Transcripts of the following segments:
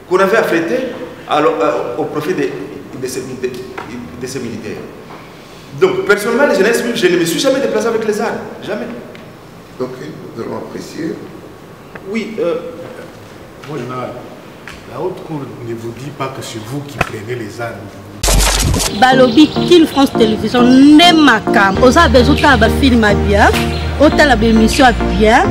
qu'on avait affrété au profit de ces militaires. Donc, personnellement, je ne me suis jamais déplacé avec les armes. Jamais. Ok, nous allons apprécier. Oui. Mon général, la haute cour ne vous dit pas que c'est vous qui prenez les armes. Balobi, Kin France Télévision, n'est ma cam. Aux abeilles, au film à bien, au tel émission à bien.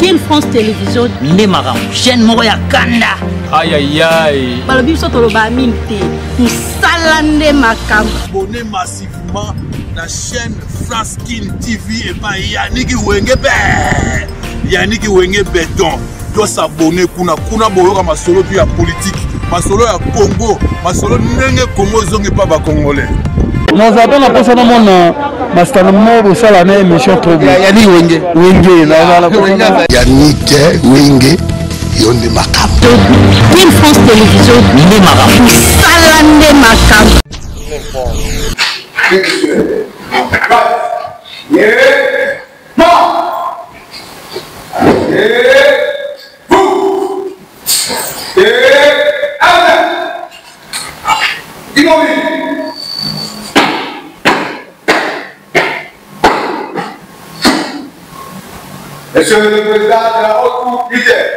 Kin France Télévision, n'est ma cam. Chaîne Moya Kanda. Aïe aïe aïe. Balobi, sur le bas, mimté. Nous salane ma cam. Abonnez massivement la chaîne France Kin TV et pas Yannick Wenge Yannick Wenge Béton. Doit s'abonner kuna boyoka masolo puis ya politique. Masolo ya Congo, masolo ndenge Congo zonge pas ba congolais. Nous avons la personne au monde, Mastan Mobo Salane, émission trop bien. Yannick Wenge. Yannick Wenge, Yonde Makam. Kin France Télévision, n'est ma cam. Salane ma cam. Monsieur le Président de la Haute Cour militaire,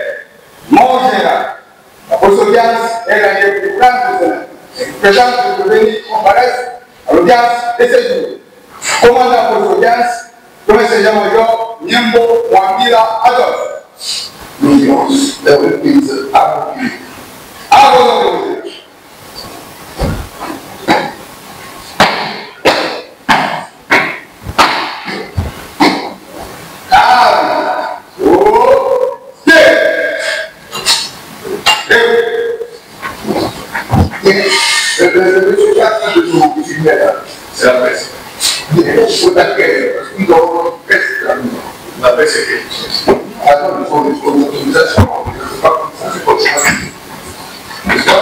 mon général, la poste audience est gagnée pour prendre le Sénat. Je présente de venir comparaître à l'audience de ce jour. Commandant la poste audience, premier sergent-major Nyembo Mwambila Adolphe. L'audience est reprise à vous. À vos ordres. C'est la presse. Il faut l'accueillir parce que nous avons une presse. La presse est attends, il faut une autorisation. Il ne faut pas que ça se passe. N'est-ce pas?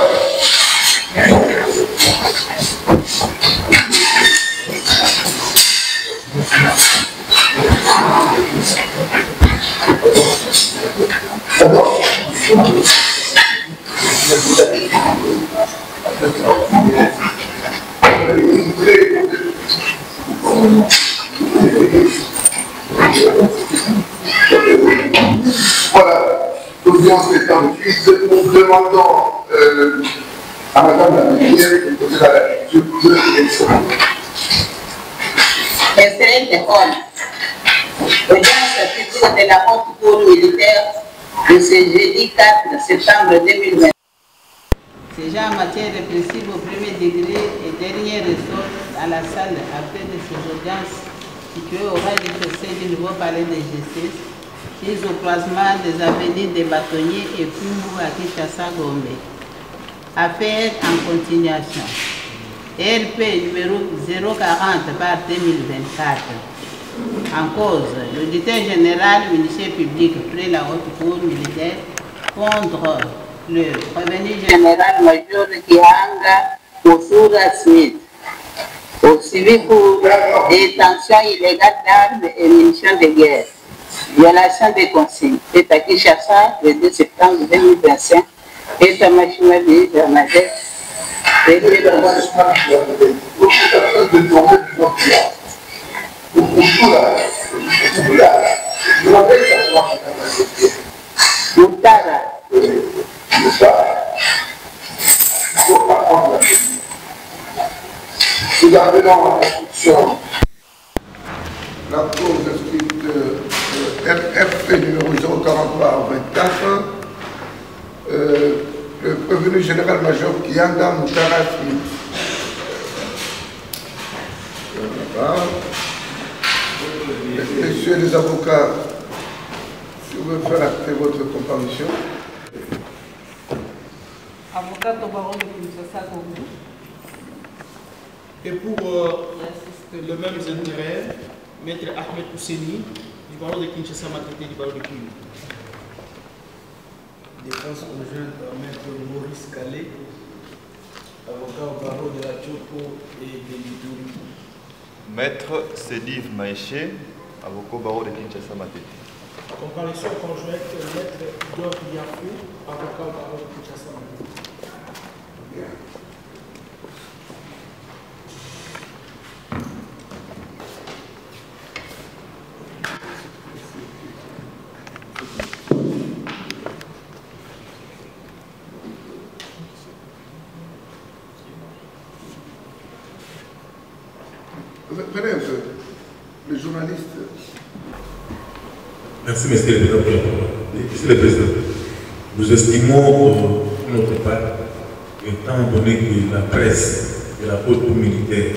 Voilà, l'audience étant reprise, nous demandons à Madame la ministre de poser la lecture de l'élection. Excelente Hall, audience publique de la Haute Cour militaire de ce jeudi 4 septembre 2020. Déjà en matière répressive au premier degré et dernier ressort à la salle après de ces audiences situées au rez-de-chaussée du nouveau palais de justice, mise au croisement des avenues des Bâtonniers et Pumbu à Kinshasa-Gombe. Affaire en continuation. RP numéro 040 par 2024. En cause, l'auditeur général du ministère public près la haute cour militaire contre le revenu général major Kihanga Osura Smith, au suivi pour détention illégale d'armes et munitions de guerre, violation des consignes, est à Kinshasa le 2 septembre 2025, et sa machine de Bernadette. Nous appelons l'instruction. La cause inscrite FF numéro 040 par 24. Le prévenu général-major Kianda Moutara Smith. Messieurs les avocats, si vous voulez faire acter votre comparution. Avocat au barreau de Kinshasa Congo. Et pour le même intérêt, Maître Ahmed Ousseni, du barreau de Kinshasa Matete du barreau de Kouilou. Défense conjointe à Maître Maurice Calais, avocat au barreau de la Tchoko et de l'Ituri. Maître Sédive Maïché, avocat au barreau de Kinshasa Matete. Comparution conjointe, maître Dor Yafou, avocat au barreau de Kinshasa. Venez un peu, les journalistes. Merci, Monsieur le Président. Monsieur le Président, nous estimons, pour notre part, étant donné que la presse de la haute militaire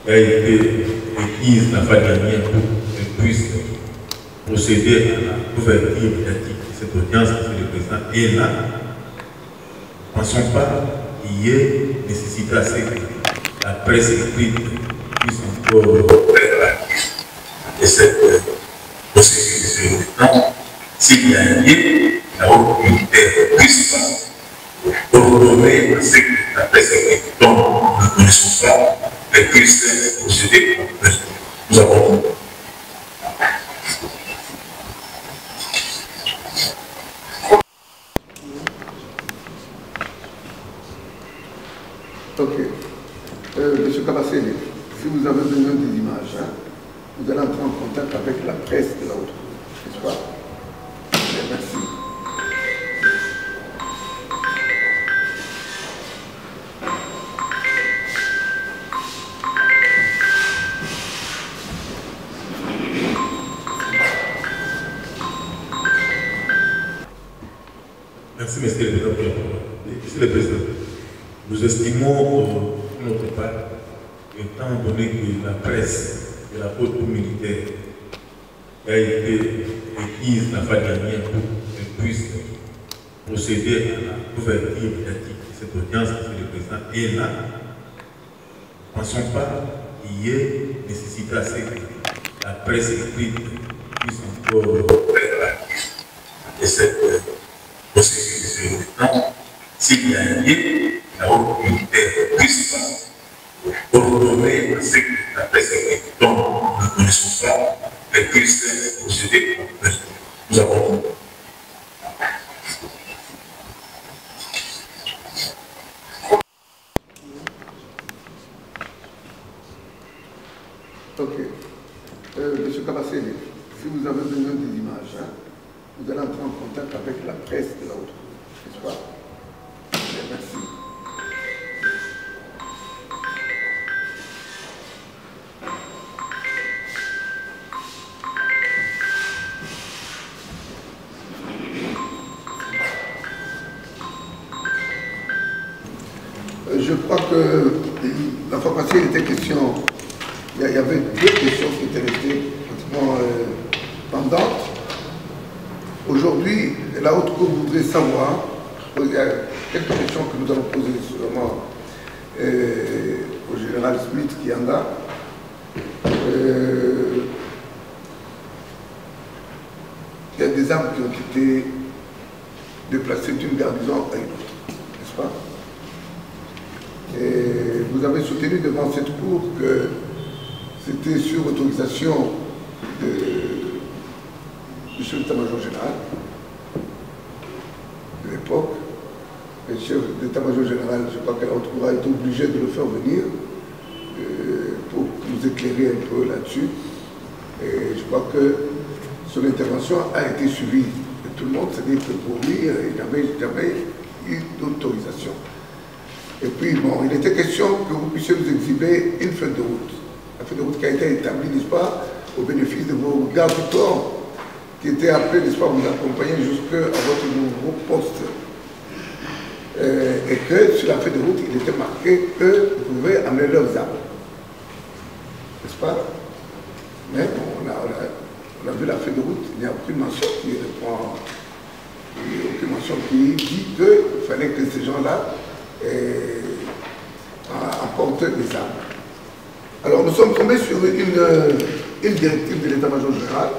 a été requise la fois dernière pour qu'elle puisse procéder à la couverture médiatique de cette audience, Monsieur le Président, et là, ne pensons pas qu'il y ait nécessité à ce que la presse écrite puisse encore faire de cette processus. Non, s'il y a un lien, la haute militaire puisse ordonner à ce que la presse écrite, dont nous ne connaissons pas, elle puisse procéder. Nous avons. Ok. Monsieur Kabassé, si vous avez besoin des images, vous allez entrer en contact avec la presse de la haute, n'est-ce pas? Merci. Merci, Monsieur le Président. Monsieur le Président, nous estimons, pour notre part, étant donné que la presse de la haute militaire a été requise la fois dernière pour qu'elle puisse procéder à la couverture médiatique de cette audience, Monsieur le Président, et là, ne pensons pas qu'il y ait nécessité à ce que la presse écrite puisse encore faire de cette processus. Non, s'il y a un lien, la haute militaire puisse ordonner à ce que la presse écrite, dont nous ne connaissons pas, elle puisse procéder. Nous avons. Ok. Monsieur Kabassé, si vous avez besoin des images, vous allez entrer en contact avec la presse de la haute, n'est-ce pas? Merci. Je crois que la fois passée, il était question, il y avait deux questions qui étaient restées pratiquement pendantes. Aujourd'hui, la haute cour voudrait savoir, il y a quelques questions que nous allons poser sûrement au général Smith qui en a. Il y a des armes qui ont été déplacées d'une garnison à une autre, n'est-ce pas? Et vous avez soutenu devant cette cour que c'était sur autorisation du chef d'état-major général de l'époque. Le chef d'état-major général, je crois que la haute cour a été obligée de le faire venir pour nous éclairer un peu là-dessus. Et je crois que son intervention a été suivie de tout le monde, c'est-à-dire que pour lui, il n'y avait jamais eu d'autorisation. Et puis, bon, il était question que vous puissiez nous exhiber une feuille de route. La feuille de route qui a été établie, n'est-ce pas, au bénéfice de vos gardes du corps, qui étaient appelés, n'est-ce pas, vous accompagner jusqu'à votre nouveau poste. Et que sur la feuille de route, il était marqué que vous pouvez amener leurs armes. N'est-ce pas? Mais bon, on a vu la feuille de route, il n'y a aucune mention qui reprend, aucune mention qui dit qu'il fallait que ces gens-là apportent des armes. Alors nous sommes tombés sur une directive de l'état-major général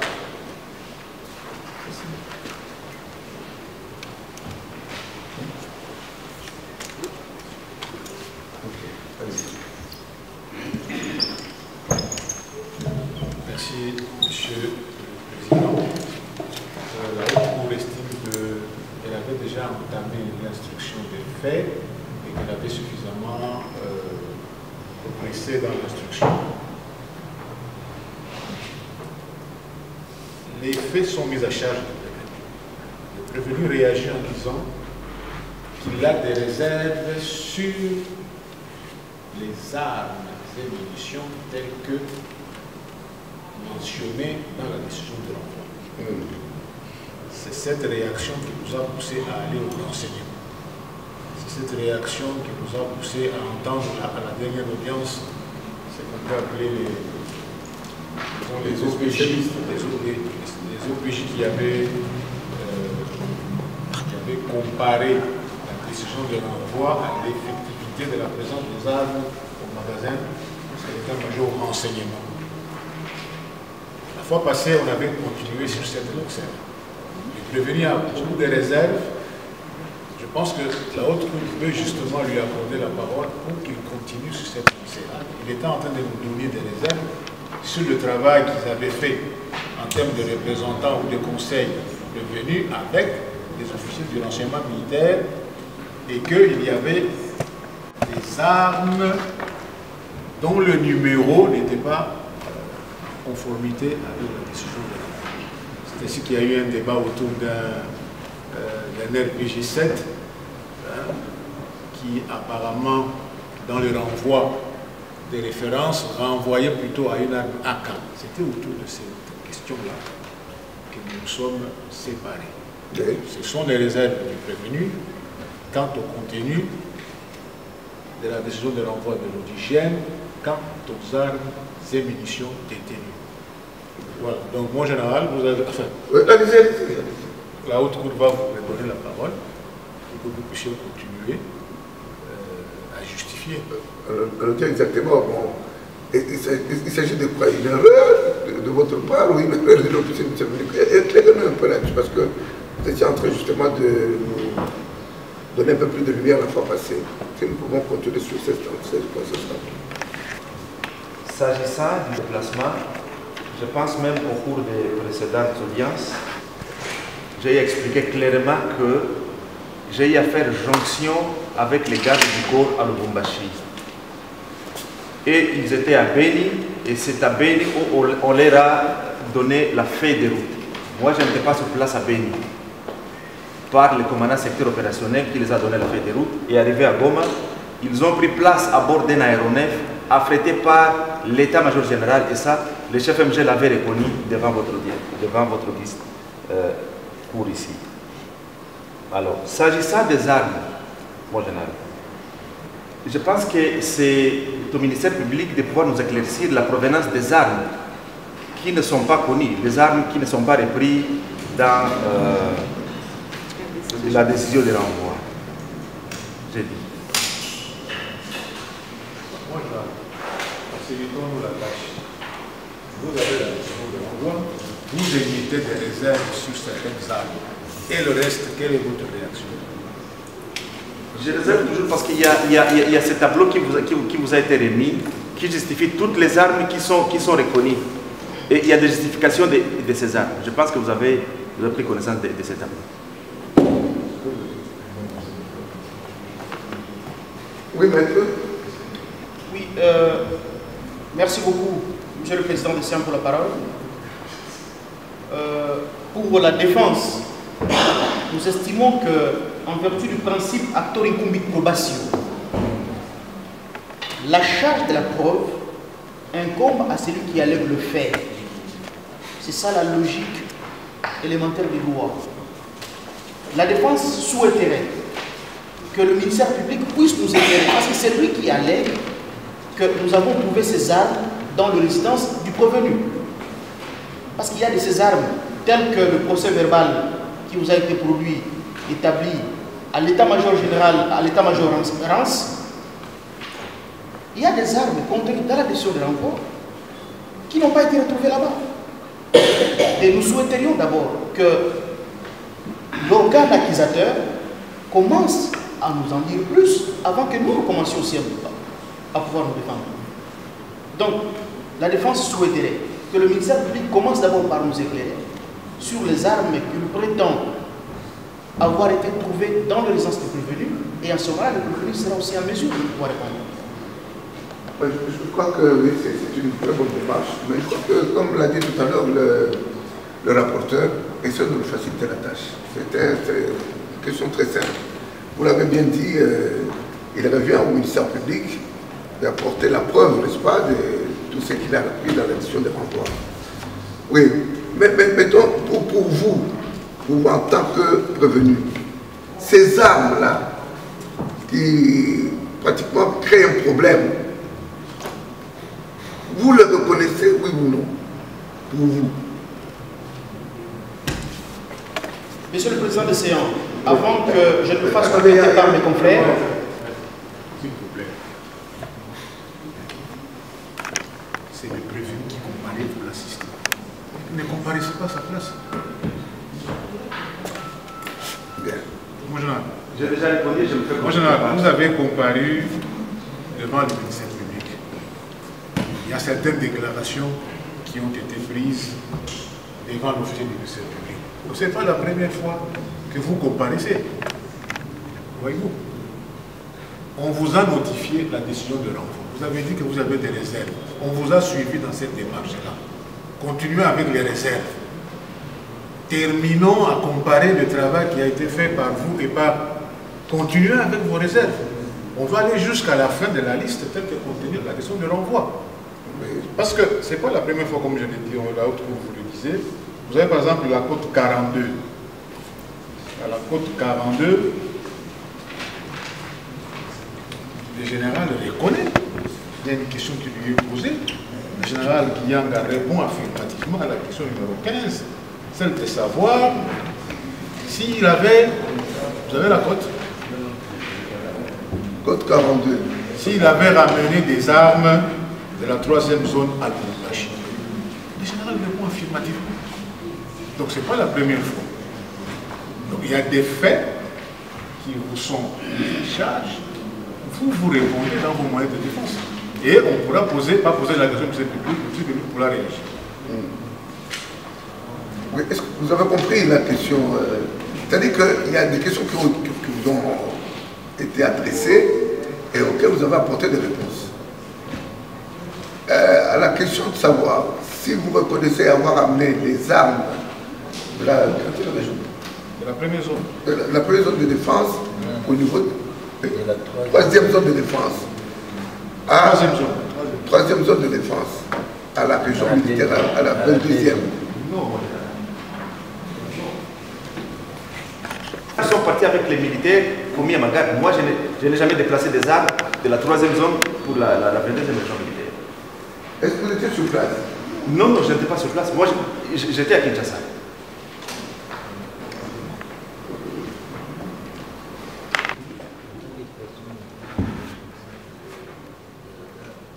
Merci, Monsieur le Président. déjà entamé l'instruction des faits et qu'elle avait suffisamment progressé dans l'instruction. Les faits sont mis à charge du prévenu. Le prévenu réagit en disant qu'il a des réserves sur les armes et munitions telles que mentionnées dans la décision de l'envoi. C'est cette réaction qui nous a poussé à aller au renseignement. C'est cette réaction qui nous a poussé à entendre à la dernière audience ce qu'on peut appeler les OPJ, les OPJ qui avaient comparé la décision de l'envoi à l'effectivité de la présence des armes au magasin de l'état-major au renseignement. La fois passée, on avait continué sur cette lancée. Le prévenu a beaucoup de réserves. Je pense que la haute cour peut justement lui accorder la parole pour qu'il continue sur cette lancée. Il était en train de nous donner des réserves sur le travail qu'ils avaient fait en termes de représentants ou de conseils devenus avec des officiers du renseignement militaire et qu'il y avait des armes dont le numéro n'était pas en conformité avec la décision de l'envoi. C'est ainsi qu'il y a eu un débat autour d'un RPG 7 qui apparemment, dans le renvoi des références, renvoyait plutôt à une arme AK. C'était autour de cette question-là que nous nous sommes séparés. Ce sont les réserves du prévenu quant au contenu de la décision de renvoi de l'audigienne, quant aux armes et munitions détenues. Voilà. Donc, mon général, vous avez... Enfin, la haute cour va vous donner la parole pour que vous puissiez continuer à justifier. Alors, exactement, bon, il s'agit de quoi? Une erreur de votre part ou une erreur de l'officier de sécurité? Éclairez-nous un peu là-dessus, parce que vous étiez en train justement de nous donner un peu plus de lumière la fois passée. Si nous pouvons continuer sur cette processus-là. S'agissant du déplacement, je pense même au cours des précédentes audiences, j'ai expliqué clairement que j'ai eu à faire jonction avec les gardes du corps à Lubumbashi. Et ils étaient à Beni, et c'est à Beni où on leur a donné la feuille de route. Moi, je n'étais pas sur place à Beni. Par le commandant secteur opérationnel qui les a donné la feuille de route, et arrivé à Goma, ils ont pris place à bord d'un aéronef affrété par l'état-major général, et ça, le chef MG l'avait reconnu devant votre cours ici. Alors, s'agissant des armes, mon général, je pense que c'est au ministère public de pouvoir nous éclaircir la provenance des armes qui ne sont pas connues, les armes qui ne sont pas reprises dans la décision de l'envoi. J'ai dit. Facilitons-nous la tâche. Vous avez la décision de l'envoi, vous émettez des réserves sur certaines armes. Et le reste, quelle est votre réaction? Je réserve toujours parce qu'il y a ce tableau qui vous a été remis, qui justifie toutes les armes qui sont reconnues. Et il y a des justifications de ces armes. Je pense que vous avez pris connaissance de ces tableaux. Oui, maître. Oui, merci beaucoup, Monsieur le Président de Séance, pour la parole. Pour la défense, nous estimons que, en vertu du principe actor incumbit probation, la charge de la preuve incombe à celui qui allègue le fait. C'est ça la logique élémentaire du droit. La défense souhaiterait que le ministère public puisse nous éclairer, parce que c'est lui qui allègue que nous avons trouvé ces armes dans le résidence du prévenu. Parce qu'il y a de ces armes, telles que le procès verbal qui vous a été produit, établi à l'état-major général, à l'état-major Rance, il y a des armes contenues dans la décision de l'envoi qui n'ont pas été retrouvées là-bas. Et nous souhaiterions d'abord que l'organe accusateur commence à nous en dire plus avant que nous commencions aussi à pouvoir nous défendre. Donc, la défense souhaiterait que le ministère public commence d'abord par nous éclairer sur les armes qu'il prétend avoir été trouvé dans le résidence du prévenu, et en ce moment-là, le prévenu sera aussi en mesure de pouvoir répondre. Je crois que oui, c'est une très bonne démarche, mais je crois que, comme l'a dit tout à l'heure le rapporteur, essaie de nous faciliter la tâche. C'était une question très simple. Vous l'avez bien dit, il revient au ministère public d'apporter la preuve, n'est-ce pas, de tout ce qu'il a appris dans l'édition des renvois. Oui, mais mettons, pour vous en tant que prévenu, ces armes-là, qui pratiquement créent un problème, vous le reconnaissez, oui ou non, pour vous? Monsieur le Président de séance, avant que je ne me fasse compléter par mes confrères, s'il vous plaît, c'est le prévenu qui comparaît pour l'assister. Ne comparaissez pas à sa place. Bien. Mon général, j'ai déjà répondu, je me fais mon général, vous avez comparu devant le ministère public. Il y a certaines déclarations qui ont été prises devant l'officier du ministère public. Ce n'est pas la première fois que vous comparaissez. Voyez-vous, on vous a notifié la décision de renvoi. Vous avez dit que vous avez des réserves. On vous a suivi dans cette démarche-là. Continuez avec les réserves. Terminons à comparer le travail qui a été fait par vous et par... Continuez avec vos réserves. On va aller jusqu'à la fin de la liste telle que contenue la décision de renvoi. Parce que ce n'est pas la première fois, comme je l'ai dit, la haute cour vous le disiez. Vous avez par exemple la côte 42. À la côte 42, le général reconnaît. Il y a une question qui lui est posée. Le général Guiyanga répond affirmativement à la question numéro 15, celle de savoir s'il avait, vous avez la côte? Côte 42. S'il avait ramené des armes de la 3e zone à Lubumbashi. Le général répond affirmativement. Donc ce n'est pas la première fois. Donc il y a des faits qui vous sont mis en charge. Vous répondez dans vos moyens de défense. Et on pourra pas poser la question de ce public pour la réagir. Oui, est-ce que vous avez compris la question? C'est-à-dire qu'il y a des questions qui vous ont été adressées et auxquelles vous avez apporté des réponses. À la question de savoir si vous reconnaissez avoir amené des armes de la première zone. La première zone de défense au niveau de la 3e zone de défense. Troisième zone de défense à la région militaire, à la 22e. Ils sont partis avec les militaires commis à Magat. Moi, je n'ai jamais déplacé des armes de la 3e zone pour la 22e région militaire. Est-ce que vous étiez sur place? Non, je n'étais pas sur place. Moi, j'étais à Kinshasa.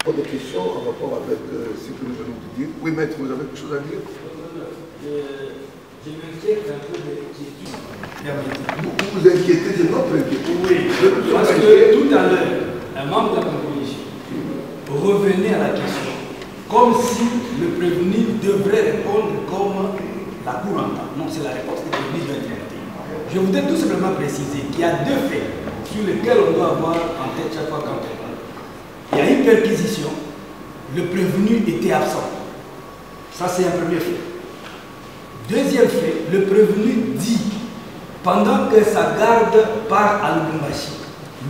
Pas de questions en rapport avec ce que nous venons de dire. Oui, maître, vous avez quelque chose à dire? Je m'inquiète un peu de l'inquiétude. Vous vous inquiétez de notre inquiétude? Oui, parce que tout à l'heure, un membre de la commission revenait à la question, comme si le prévenu devrait répondre comme la Cour entend. Non, c'est la réponse du prévenu de l'intérêt. Je voudrais tout simplement préciser qu'il y a deux faits sur lesquels on doit avoir en tête chaque fois qu'on parle. Il y a une perquisition, le prévenu était absent. Ça, c'est un premier fait. Deuxième fait, le prévenu dit, pendant que sa garde part à Lubumbashi,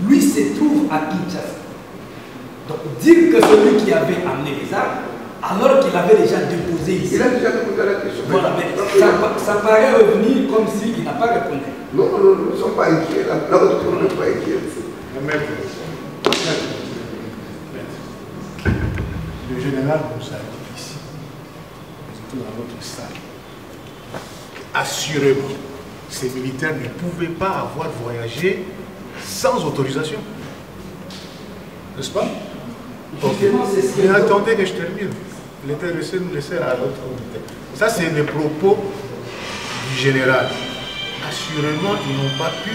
lui se trouve à Kinshasa. Donc, dire que celui qui avait amené les armes, alors qu'il avait déjà déposé ici. Il a déjà répondu à la question. Voilà, mais ça paraît revenir comme s'il n'a pas répondu. Non, nous ne sommes pas inquiets. La haute cour n'est pas inquiète. Le général nous a dit ici, nous étions dans notre salle, assurément, ces militaires ne pouvaient pas avoir voyagé sans autorisation. N'est-ce pas? Mais attendez que je termine. L'État nous laisser à l'autre militaire. Ça, c'est les propos du général. Assurément, ils n'ont pas pu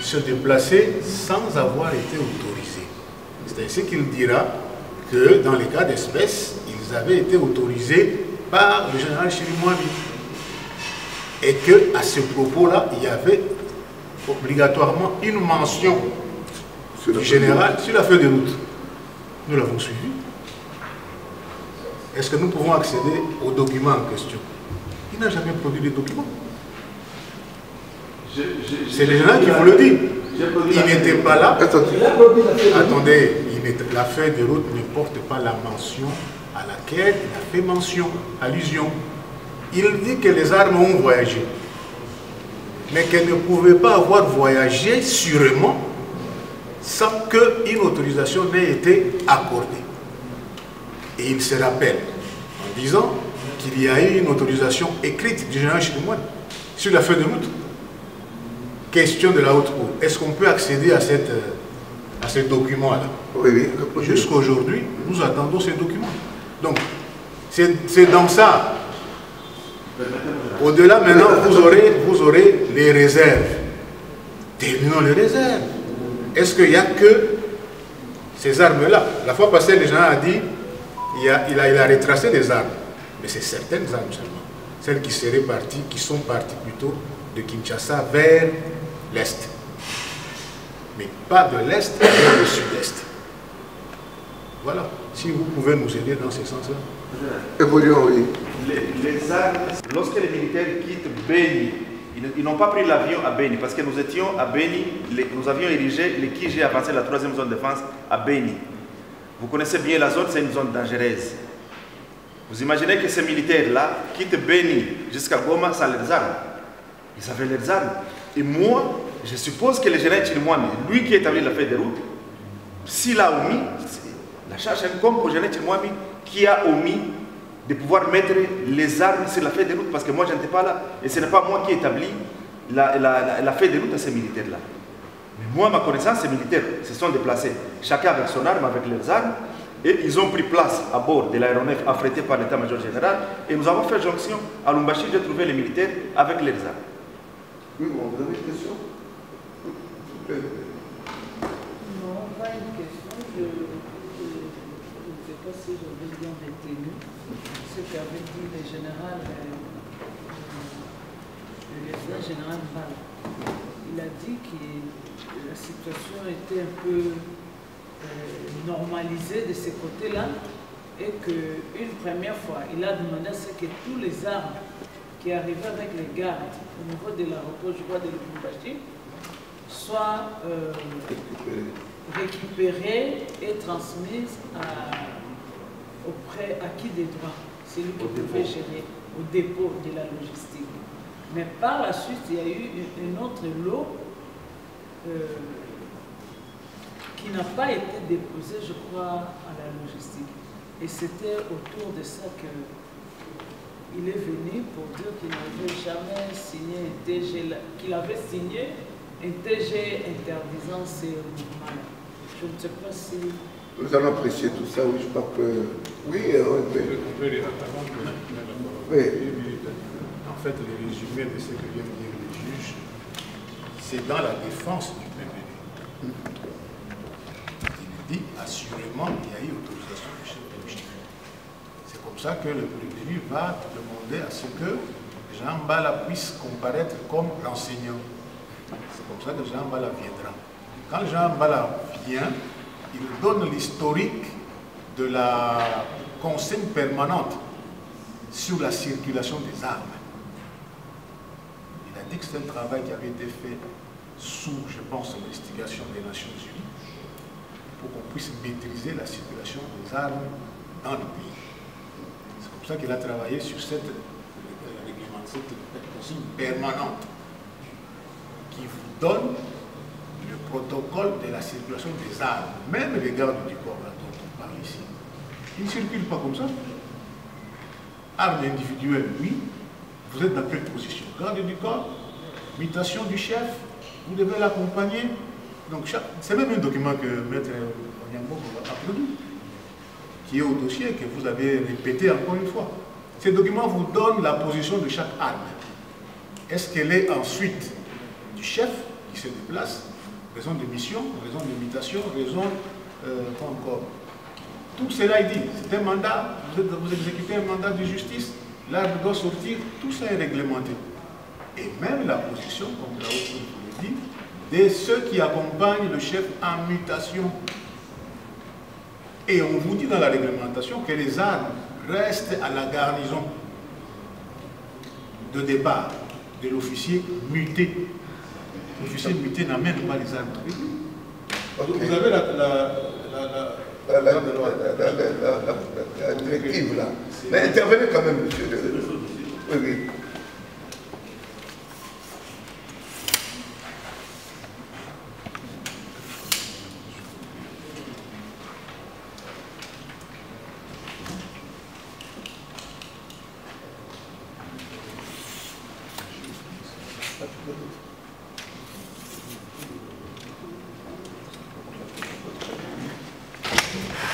se déplacer sans avoir été autorisés. C'est ainsi qu'il dira que dans les cas d'espèce, ils avaient été autorisés par le général Chirimwami. Et qu'à ce propos-là, il y avait obligatoirement une mention du général sur la feuille de route. Nous l'avons suivi. Est-ce que nous pouvons accéder aux documents en question? Il n'a jamais produit de documents. C'est le général qui vous le dit. Il n'était pas là. Attendez, la feuille de route ne porte pas la mention à laquelle il a fait mention, allusion. Il dit que les armes ont voyagé, mais qu'elles ne pouvaient pas avoir voyagé sûrement sans qu'une autorisation n'ait été accordée. Et il se rappelle en disant qu'il y a eu une autorisation écrite du général Chirimoine sur la feuille de route. Question de la haute cour. Est-ce qu'on peut accéder à ce document-là? Oui. Jusqu'à aujourd'hui, nous attendons ces documents. Donc, c'est dans ça. Au-delà, maintenant, vous aurez les réserves. Terminons les réserves. Est-ce qu'il n'y a que ces armes-là? La fois passée, le général a dit il a retracé des armes. Mais c'est certaines armes seulement. Celles qui sont parties plutôt de Kinshasa vers l'Est. Mais pas de l'Est vers le Sud-Est. Voilà. Si vous pouvez nous aider dans ce sens-là. Évoluons, oui. Les armes, lorsque les militaires quittent Beni, ils n'ont pas pris l'avion à Beni, parce que nous étions à Beni, nous avions érigé les KIG avancé la 3e zone de défense à Beni. Vous connaissez bien la zone, c'est une zone dangereuse. Vous imaginez que ces militaires-là quittent Beni jusqu'à Goma sans leurs armes. Ils avaient leurs armes. Et moi, je suppose que le général Chirimoine, lui qui établit la feuille de route, s'il a omis, la charge incombe au général Chirimoine qui a omis de pouvoir mettre les armes sur la feuille de route, parce que moi je n'étais pas là. Et ce n'est pas moi qui établis la feuille de route à ces militaires-là. Mais moi, ma connaissance, ces militaires se sont déplacés, chacun avec son arme, avec leurs armes, et ils ont pris place à bord de l'aéronef affrété par l'état-major général, et nous avons fait jonction à Lumbashi, j'ai trouvé les militaires avec leurs armes. Oui, vous avez une question? Non, pas une question. Je ne sais pas si j'avais bien retenu ce qu'avait dit le général, le lieutenant général Mbala. Il a dit que la situation était un peu normalisée de ce côté-là et qu'une première fois, il a demandé à ce que tous les armes qui arrivaient avec les gardes au niveau de l'aéroport, je crois, de Lubumbashi, soient récupérées et transmises auprès à qui des droits. C'est lui qui pouvait gérer au dépôt de la logistique. Mais par la suite, il y a eu un autre lot qui n'a pas été déposé, je crois, à la logistique. Et c'était autour de ça qu'il est venu pour dire qu'il n'avait jamais signé un TG, qu'il avait signé un TG interdisant ces mouvements-là. Je ne sais pas si... Nous allons apprécier tout ça, oui, je crois que... Oui, oui. En fait, le résumé de ce que vient de dire le juge, c'est dans la défense du PPD. Il dit assurément qu'il y a eu autorisation du chef de l'OGIC. C'est comme ça que le prévenu va demander à ce que Jean Mbala puisse comparaître comme renseignant. C'est comme ça que Jean Mbala viendra. Quand Jean Mbala vient, il donne l'historique de la consigne permanente sur la circulation des armes. Il a dit que c'est un travail qui avait été fait sous, je pense, l'instigation des Nations Unies pour qu'on puisse maîtriser la circulation des armes dans le pays. C'est comme ça qu'il a travaillé sur cette consigne permanente qui vous donne le protocole de la circulation des armes, même les gardes du corps dont on parle ici. Ils ne circulent pas comme ça. Armes individuelles, oui. Vous êtes dans quelle position? Garde du corps, mutation du chef, vous devez l'accompagner. Donc, c'est même un document que Maître Onyambo a produit, qui est au dossier, que vous avez répété encore une fois. Ces documents vous donnent la position de chaque arme. Est-ce qu'elle est ensuite du chef qui se déplace, raison de mission, raison de mutation, raison, quoi encore? Tout cela est dit, c'est un mandat, vous exécutez un mandat de justice, l'arme doit sortir, tout ça est réglementé. Et même la position, comme la haute cour vous le dit, de ceux qui accompagnent le chef en mutation. Et on vous dit dans la réglementation que les armes restent à la garnison de départ de l'officier muté. L'officier muté n'amène pas les armes avec lui. Vous avez la directive là. Mais intervenez quand même, monsieur. Oui, oui.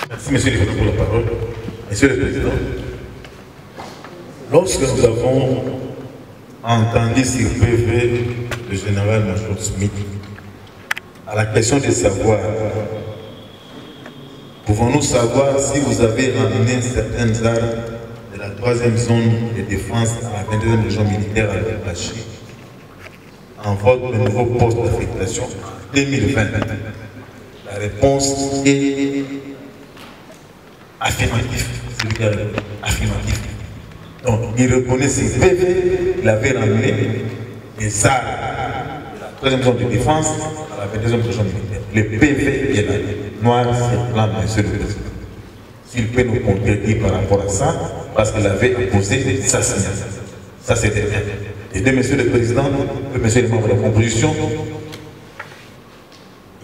Merci, monsieur le Président, pour la parole. Monsieur le Président, lorsque nous avons entendu sur PV le général-major Smith à la question de savoir, pouvons-nous savoir si vous avez ramené certaines armes de la 3e zone de défense à la 22e région militaire à Lubumbashi en votre nouveau poste d'affectation 2020? La réponse est affirmatif. Affirmatif. Donc, il reconnaît ses PV, il avait ramené des armes de la 3e zone de défense à la 22e région militaire. Le PV est là, noir sur blanc, monsieur le Président. S'il peut nous contredire par rapport à ça, parce qu'il avait apposé sa signature. Ça, c'était bien. Et deux, monsieur le Président, monsieur le membre de la composition,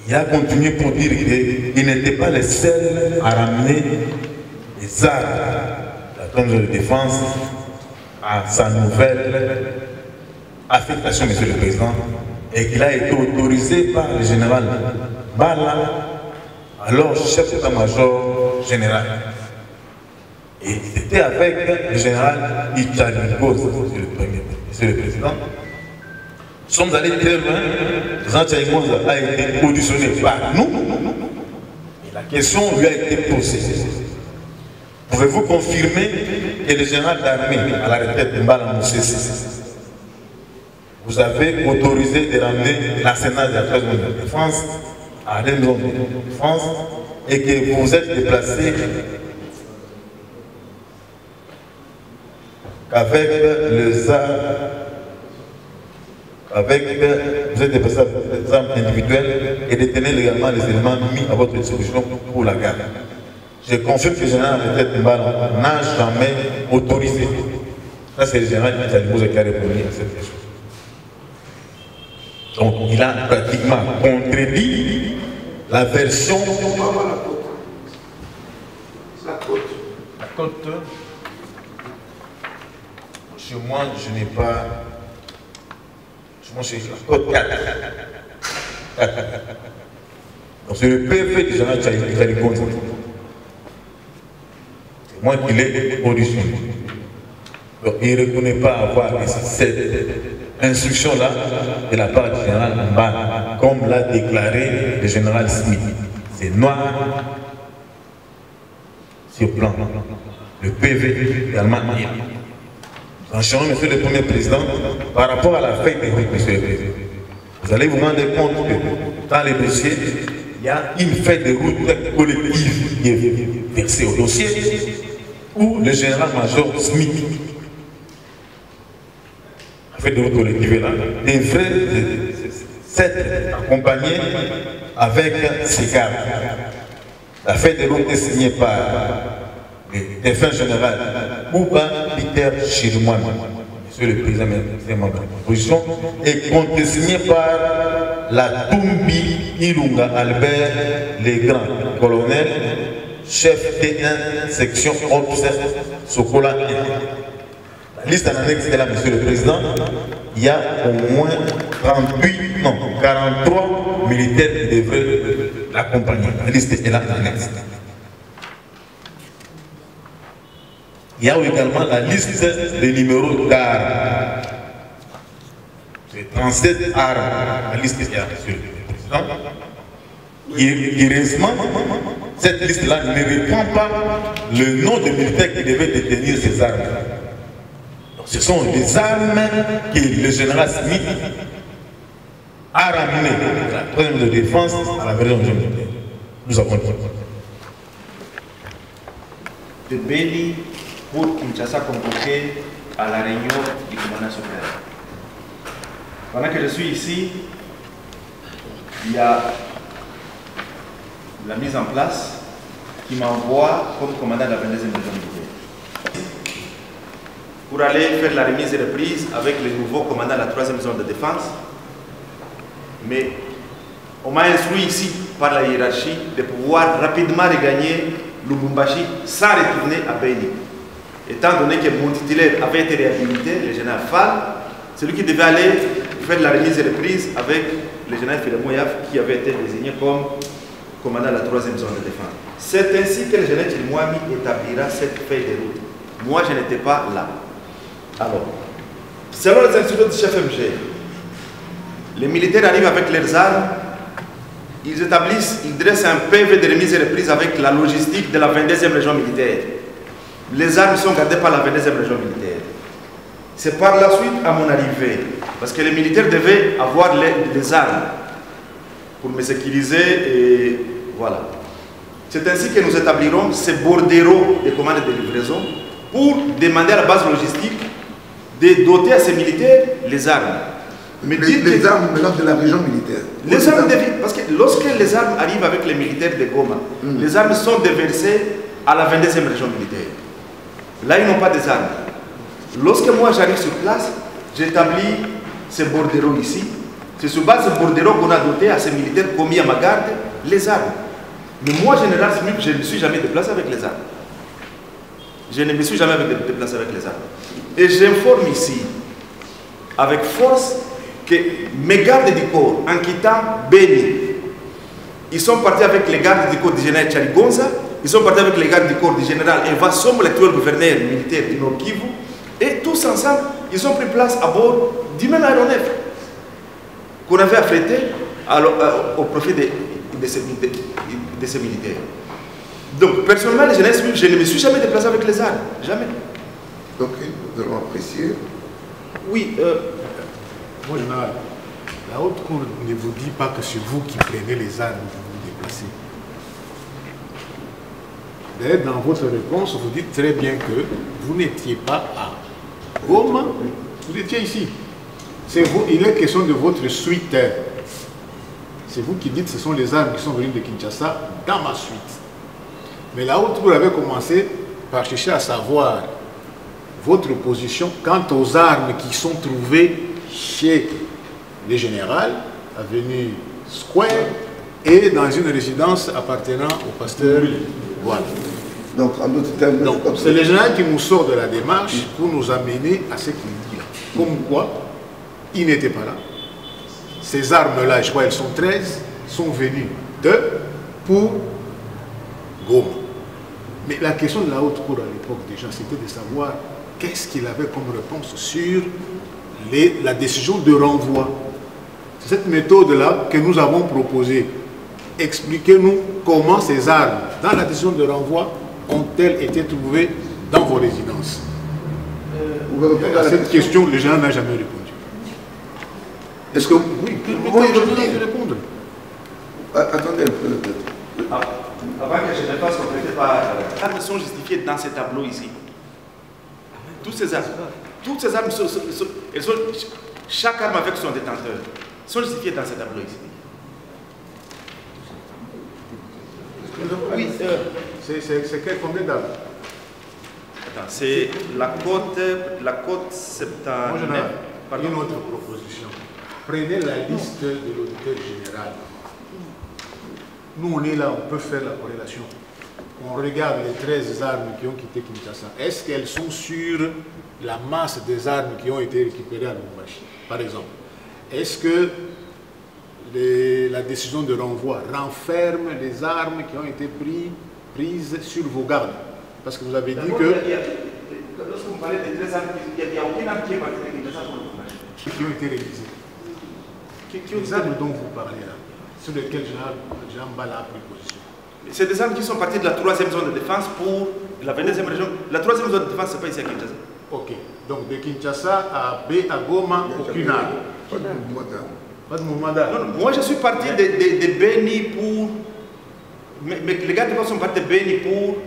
il a continué pour dire qu'il n'était pas le seul à ramener des armes de la 3e zone de défense à sa nouvelle affectation, monsieur le Président, et qu'il a été autorisé par le général Bala, alors chef d'état-major général. Et c'était avec le général Ichalingos, monsieur le Président. Nous sommes allés très loin. Jean Ichalingos a été auditionné par nous. Et la question lui a été posée. Pouvez-vous confirmer que le général d'armée à la retraite de Mbala Moussessi, vous avez autorisé de ramener l'arsenal de la 3e zone de défense à la 2e zone de défense et que vous vous êtes déplacé qu'avec les armes individuelles et détenez légalement les éléments mis à votre disposition pour la garde. Je confirme que le général de tête Mbala n'a jamais autorisé. Ça, c'est le général qui a répondu à cette question. Donc, il a pratiquement contredit la version. La côte. La côte. Chez moi, je n'ai pas. Chez moi, c'est la côte 4. Donc, c'est le PV du général Ichalingos. C'est moi qui l'ai auditionné. Donc, il ne reconnaît pas avoir cette instruction-là de la part du général Mbala, comme l'a déclaré le général Smith. C'est noir sur blanc. Le PV également. Franchement, monsieur le Premier Président, par rapport à la feuille de route, monsieur le Président, vous allez vous rendre compte que dans les dossiers, il y a une feuille de route collective qui est versée au dossier où le général-major Smith, la feuille de route collective là, devrait s'être accompagné avec ses gardes. La feuille de route est signée par le défunt général Bouba Peter Chirimoine, monsieur le Président membre de la composition, et contresigné par la Tumbi Ilunga Albert Legrand, colonel, chef T1, section Obser Sokola 1. La liste en annexe est là, monsieur le Président. Il y a au moins 43 militaires qui devraient l'accompagner. La liste est là en annexe. Il y a également la liste des numéros d'armes. C'est 37 armes. La liste est là, monsieur le Président. Heureusement, cette liste-là ne reprend pas le nom des militaires qui devaient détenir ces armes. Donc, ce sont des armes que le général Smith à ramener la troisième de défense à la région militaire. Nous avons dit. De Beni pour Kinshasa convoqué à la réunion du commandant suprême. Pendant que je suis ici, il y a la mise en place qui m'envoie comme commandant de la 22e région militaire pour aller faire la remise et reprise avec le nouveau commandant de la 3e zone de défense. Mais on m'a instruit ici par la hiérarchie de pouvoir rapidement regagner Lubumbashi sans retourner à Beni. Étant donné que mon titulaire avait été réhabilité, le général Fall, celui qui devait aller faire la remise et reprise avec le général Philemon Yaf qui avait été désigné comme commandant de la 3e zone de défense. C'est ainsi que le général Chirimwami établira cette feuille de route. Moi, je n'étais pas là. Alors, selon les instructions du chef MG, les militaires arrivent avec leurs armes, ils établissent, ils dressent un PV de remise et reprise avec la logistique de la 22e région militaire. Les armes sont gardées par la 22e région militaire. C'est par la suite, à mon arrivée, parce que les militaires devaient avoir les armes pour me sécuriser et voilà. C'est ainsi que nous établirons ces bordereaux de commandes et de livraison pour demander à la base logistique de doter à ces militaires les armes. Mais les armes de la région militaire. Les armes parce que lorsque les armes arrivent avec les militaires de Goma, les armes sont déversées à la 22e région militaire. Là, ils n'ont pas des armes. Lorsque moi j'arrive sur place, j'établis ces bordereaux ici. C'est sur base de ces bordereaux qu'on a doté à ces militaires commis à ma garde les armes. Mais moi, général Smith, je ne me suis jamais déplacé avec les armes. Je ne me suis jamais déplacé avec les armes. Et j'informe ici, avec force, que mes gardes du corps, en quittant Beni, ils sont partis avec les gardes du corps du général Charigonza, ils sont partis avec les gardes du corps du général Eva Somme, l'actuel gouverneur militaire du Nord Kivu, et tous ensemble, ils ont pris place à bord du même aéronef qu'on avait affrété au profit de ces militaires. Donc, personnellement, les jeunesses, je ne me suis jamais déplacé avec les armes. Jamais. Ok, nous allons apprécier. Oui, moi, général, la haute cour ne vous dit pas que c'est vous qui prenez les armes et vous vous déplacez. D'ailleurs, dans votre réponse, vous dites très bien que vous n'étiez pas à Goma, vous étiez ici. Vous, il est question de votre suite. C'est vous qui dites que ce sont les armes qui sont venues de Kinshasa dans ma suite. Mais la haute cour avait commencé par chercher à savoir votre position quant aux armes qui sont trouvées chez les généraux, avenue Square, et dans une résidence appartenant au pasteur. Voilà. Donc, en d'autres termes, c'est le général qui nous sort de la démarche pour nous amener à ce qu'il dit. Comme quoi, il n'était pas là. Ces armes-là, je crois elles sont 13, sont venues pour Goma. Mais la question de la haute cour à l'époque déjà, c'était de savoir qu'est-ce qu'il avait comme réponse sur la décision de renvoi. C'est cette méthode-là que nous avons proposée. Expliquez-nous comment ces armes, dans la décision de renvoi, ont-elles été trouvées dans vos résidences. À cette question, le général n'a jamais répondu. Est-ce que oui, moi je vais répondre. Attendez un peu. Avant que je ne fasse compléter par armes sont justifiées dans ces tableaux ici. Toutes ces armes, elles sont, chaque arme avec son détenteur, sont justifiées dans ces tableaux ici. Oui, c'est combien d'armes? C'est la côte septentrionale. Une autre proposition. Prenez la liste de l'auditeur général. Nous, on est là, on peut faire la corrélation. On regarde les 13 armes qui ont quitté Kinshasa. Est-ce qu'elles sont sur la masse des armes qui ont été récupérées à Lubumbashi, par exemple? Est-ce que la décision de renvoi renferme les armes qui ont été prises sur vos gardes? Parce que vous avez dit que... Lorsque vous parlez des 13 armes, il n'y a aucune arme qui est partie de Kinshasa pour Lubumbashi. Qui ont été réalisées. Les armes dont vous parlez là, sur lesquelles Jean Mbala a pris position. C'est des armes qui sont parties de la 3e zone de défense pour la 22e région. La 3e zone de défense, ce n'est pas ici à Kinshasa. Ok. Donc de Kinshasa à Goma, aucune arme. Pas de mon mandat. Non, moi je suis parti de Beni pour... Mais les gars sont partis de Beni pour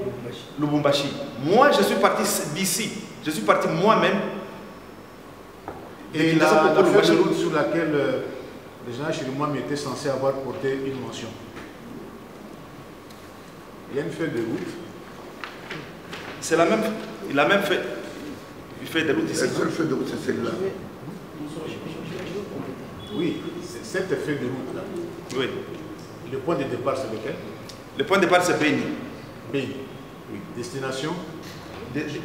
Lubumbashi. Moi je suis parti d'ici. Je suis parti moi-même. Et la feuille de route sur laquelle le général Chirimwami était censé avoir porté une mention. Il y a une feuille de route. C'est la même. Il a même fait. Il fait de route ici. La seule feuille de route, c'est celle-là. Oui, c'est cette feuille de route-là. Oui. Le point de départ, c'est lequel? Le point de départ, c'est Beni. Beni. Oui. Destination?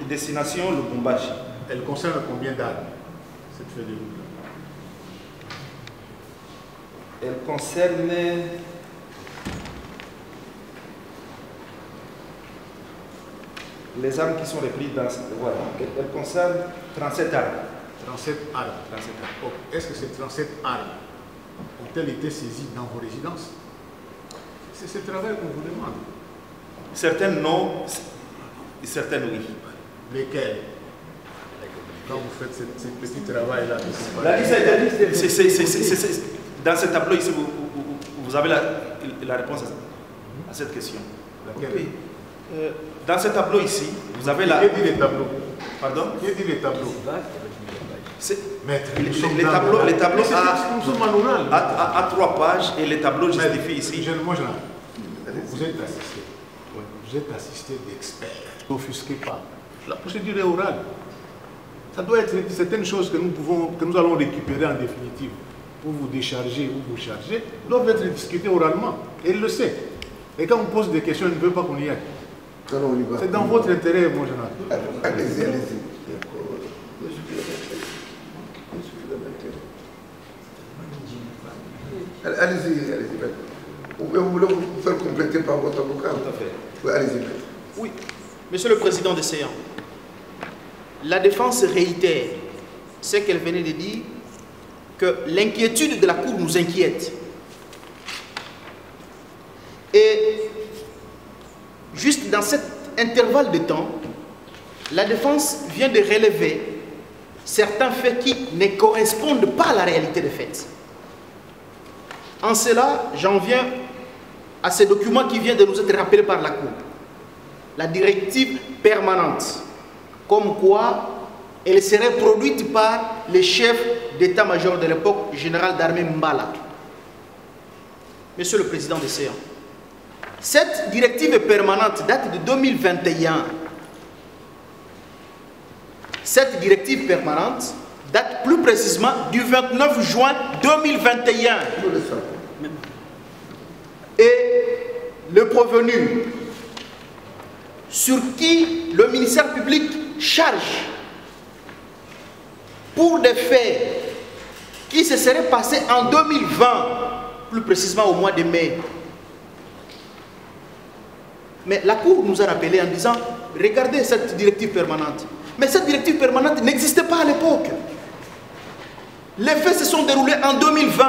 Destination Lubumbashi. Elle concerne combien d'arbres, cette feuille de route-là? Elle concerne... les armes qui sont reprises dans... Voilà. Elle concerne 37 armes. 37 armes. 37 armes. Est-ce que ces 37 armes ont-elles été saisies dans vos résidences? C'est ce travail qu'on vous demande. Certaines non, et certaines oui. Lesquelles? Quand vous faites ce petit travail-là, dans ce tableau ici, vous avez la réponse à cette question. Laquelle? Dans ce tableau ici, vous avez la... Qui dit les tableaux? Pardon? Qui dit les tableaux? Maître, les tableaux à 3 pages et les tableaux justifient ici. Vous êtes assisté. Vous êtes assisté d'experts. N'offusquez pas. La procédure est orale. Ça doit être certaines choses que nous allons récupérer en définitive pour vous décharger ou vous charger, doivent être discutées oralement. Et il le sait. Et quand on pose des questions, il ne veut pas qu'on y aille. C'est dans votre intérêt, mon général. Allez-y, allez-y. Allez-y, allez-y. Vous voulez vous faire compléter par votre avocat? Tout à fait. Oui, allez-y. Oui, Monsieur le Président des séances, la défense réitère ce qu'elle venait de dire, que l'inquiétude de la Cour nous inquiète. Et juste dans cet intervalle de temps, la défense vient de relever certains faits qui ne correspondent pas à la réalité des faits. En cela, j'en viens à ces documents qui viennent de nous être rappelés par la Cour. La directive permanente, comme quoi elle serait produite par le chef d'état-major de l'époque, général d'armée Mbala. Monsieur le Président des séances, cette directive permanente date de 2021. Cette directive permanente date plus précisément du 29 juin 2021. Et le prévenu sur qui le ministère public charge pour des faits qui se seraient passés en 2020, plus précisément au mois de mai. Mais la Cour nous a rappelé en disant, regardez cette directive permanente. Mais cette directive permanente n'existait pas à l'époque. Les faits se sont déroulés en 2020.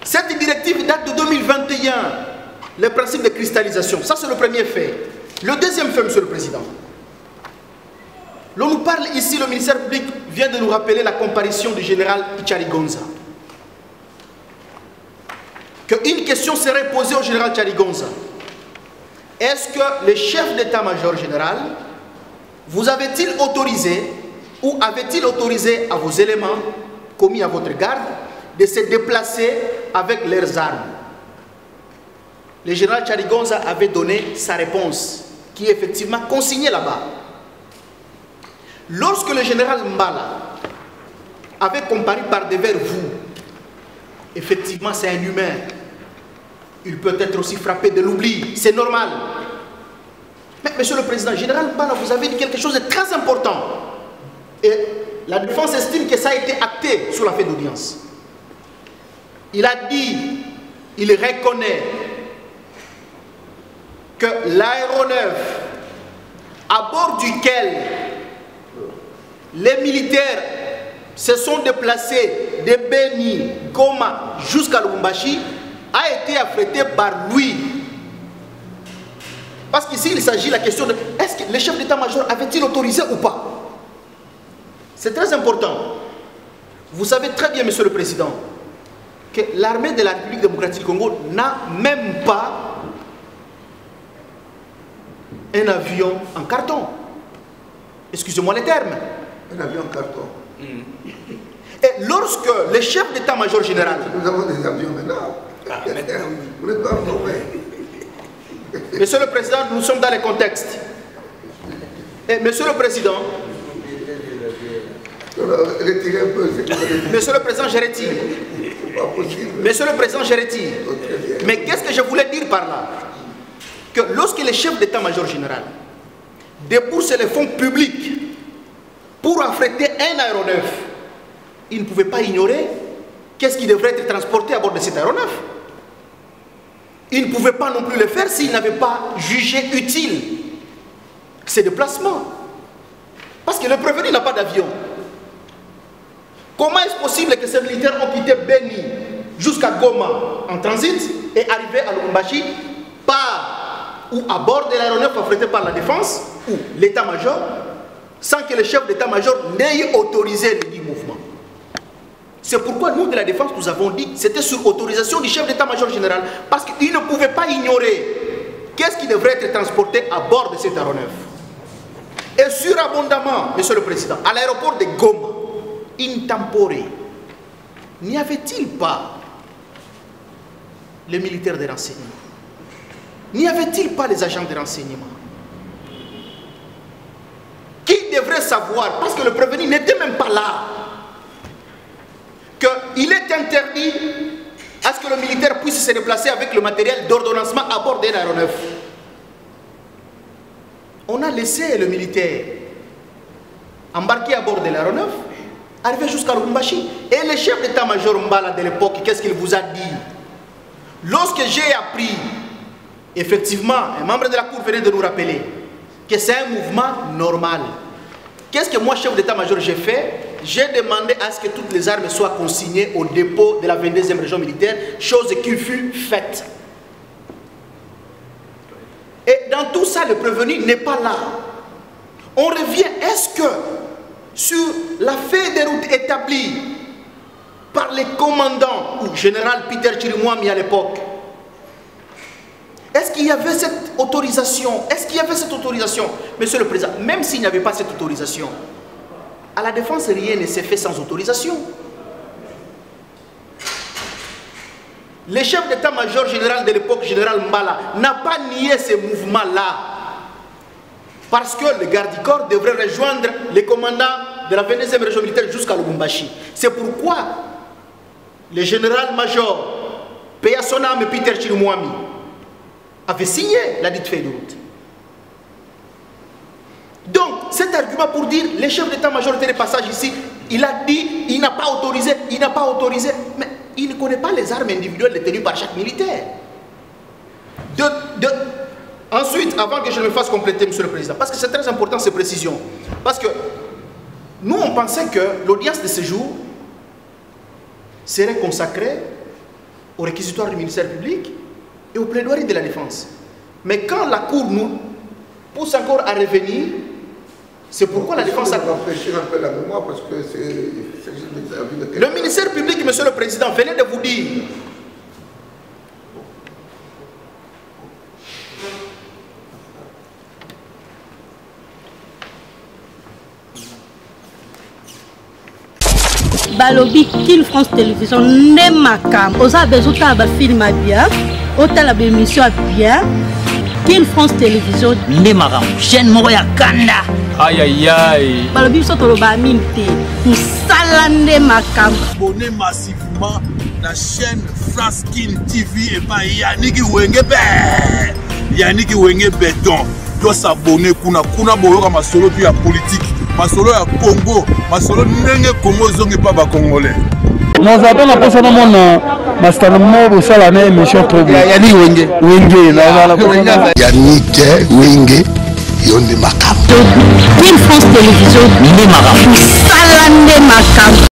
Cette directive date de 2021. Le principe de cristallisation, ça c'est le premier fait. Le deuxième fait, Monsieur le Président. L'on nous parle ici, le ministère public vient de nous rappeler la comparution du général Tcharigonza. Qu'une question serait posée au général Tcharigonza. Est-ce que le chef d'état-major général vous avait-il autorisé ou avait-il autorisé à vos éléments commis à votre garde de se déplacer avec leurs armes? Le général Tcharigonza avait donné sa réponse, qui est effectivement consignée là-bas. Lorsque le général Mbala avait comparu par devers vous, effectivement c'est un humain. Il peut être aussi frappé de l'oubli, c'est normal. Mais Monsieur le Président, général Mbala, vous avez dit quelque chose de très important. Et la défense estime que ça a été acté sur la feuille d'audience. Il a dit, il reconnaît que l'aéronef à bord duquel les militaires se sont déplacés de Beni, Goma jusqu'à Lubumbashi a été affrété par lui. Parce qu'ici il s'agit de la question de est-ce que le chef d'état-major avait-il autorisé ou pas? C'est très important. Vous savez très bien, Monsieur le Président, que l'armée de la République démocratique du Congo n'a même pas un avion en carton. Excusez-moi les termes. Un avion en carton. Et lorsque le chef d'état-major général... Nous avons des avions maintenant. Vous n'êtes pas informé. Monsieur le Président, nous sommes dans les contextes. Et Monsieur le Président... Retirez un peu. Monsieur le Président, je retire. Monsieur le Président, je retire. Mais qu'est-ce que je voulais dire par là? Que lorsque le chef d'état-major général débourse les fonds publics pour affréter un aéronef, il ne pouvait pas ignorer qu'est-ce qui devrait être transporté à bord de cet aéronef. Il ne pouvait pas non plus le faire s'il n'avait pas jugé utile ces déplacements. Parce que le prévenu n'a pas d'avion. Comment est-ce possible que ces militaires ont quitté Beni jusqu'à Goma en transit et arrivé à Lubumbashi par ou à bord de l'aéronef affrété par la défense ou l'état-major sans que le chef d'état-major n'ait autorisé le dit mouvement? C'est pourquoi nous de la défense nous avons dit que c'était sur autorisation du chef d'état-major général parce qu'il ne pouvait pas ignorer qu'est-ce qui devrait être transporté à bord de cet aéronef. Et surabondamment, Monsieur le Président, à l'aéroport de Goma, in tempore, n'y avait-il pas les militaires de renseignement? N'y avait-il pas les agents de renseignement? Qui devrait savoir, parce que le prévenu n'était même pas là, qu'il est interdit à ce que le militaire puisse se déplacer avec le matériel d'ordonnancement à bord d'un aéronef. On a laissé le militaire embarquer à bord de l'aéronef, arriver jusqu'à Lubumbashi. Et le chef d'état-major Mbala de l'époque, qu'est-ce qu'il vous a dit? Lorsque j'ai appris, effectivement, un membre de la Cour venait de nous rappeler que c'est un mouvement normal. Qu'est-ce que moi, chef d'état-major, j'ai fait? J'ai demandé à ce que toutes les armes soient consignées au dépôt de la 22e région militaire, chose qui fut faite. Et dans tout ça, le prévenu n'est pas là. On revient, est-ce que sur la feuille de route établie par les commandants, ou général Peter Chirimwami à l'époque, est-ce qu'il y avait cette autorisation? Est-ce qu'il y avait cette autorisation? Monsieur le Président, même s'il n'y avait pas cette autorisation, à la défense, rien ne s'est fait sans autorisation. Le chef d'état-major général de l'époque, général Mbala, n'a pas nié ces mouvements-là. Parce que le garde du corps devrait rejoindre les commandants de la 22e région militaire jusqu'à Lubumbashi. C'est pourquoi le général-major paix à son âme Peter Chirimwami avait signé la dite feuille de route. Donc, cet argument pour dire les chefs d'état-major étaient de passage ici, il a dit, il n'a pas autorisé, il n'a pas autorisé. Mais il ne connaît pas les armes individuelles détenues par chaque militaire. Ensuite, avant que je me fasse compléter, Monsieur le Président, parce que c'est très important ces précisions, parce que nous, on pensait que l'audience de ce jour serait consacrée au réquisitoire du ministère public et au plaidoirie de la défense. Mais quand la Cour nous pousse encore à revenir, c'est pourquoi la défense a... Rafraîchir un peu la mémoire parce que c'est... Le ministère public, Monsieur le Président, venait de vous dire balobi Kill France Télévision ne makam oza bezuta ba film bien otala ba émission bien Kill France Télévision ne makam chaîne moko ya kanda aïe aïe aïe balobi so to ba minté musala ne makam abonnez massivement la chaîne Fraskin TV et pas Yannick Wenge Béton doit s'abonner kuna boyoka masolo puis ya politique masolo ya Congo masolo ndenge Congo zonge pa ba congolais nazata na posa na mona mastana mo sala na émission trop bien Yannick Wenge na la Yannick Wenge yonde makam Kill France Télévision ne makam sala ne makam